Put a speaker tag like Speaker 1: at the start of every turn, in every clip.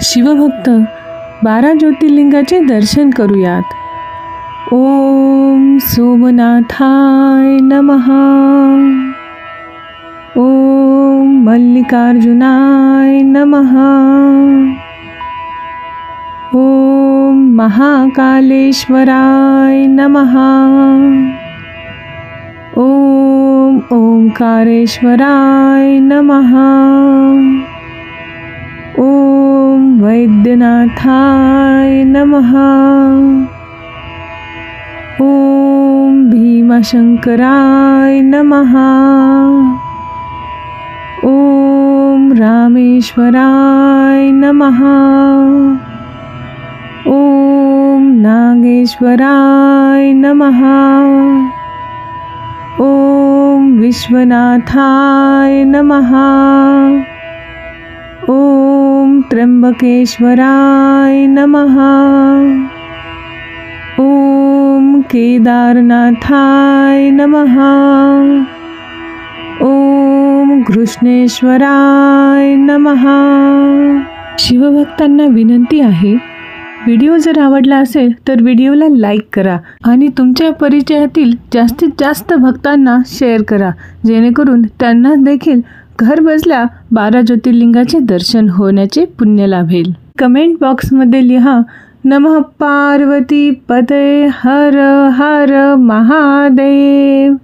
Speaker 1: शिवभक्त 12 ज्योतिर्लिंगाचे दर्शन करूयात। ओम सोमनाथाय नमः। ओम मल्लिकार्जुनाय नमः। ओम महाकालेश्वराय नमः। ओम ओंकारेश्वराय नमः। ओम वैद्यनाथाय नमः। ओम भीमशंकराय नमः। ओम रामेश्वराय नमः। ओम नागेश्वराय नमः। ओम विश्वनाथाय नमः। ओम त्र्यंबकेश्वराय नमः। ओम केदारनाथाय नमः। ओम कृष्णेश्वराय नमः। शिवभक्तांना विनंती आहे, व्हिडिओ जर आवडला असेल तर व्हिडिओला लाईक करा आणि तुमच्या परिचयातील जास्तीत जास्त भक्तांना शेअर करा, जेणेकरून त्यांना देखील घर बसल्या 12 ज्योतिर्लिंगाचे दर्शन होण्याचे पुण्य लाभेल। कमेंट बॉक्समध्ये लिहा नमः पार्वती पते हर हर महादेव।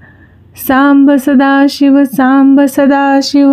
Speaker 1: सांब सदाशिव सांब सदाशिव।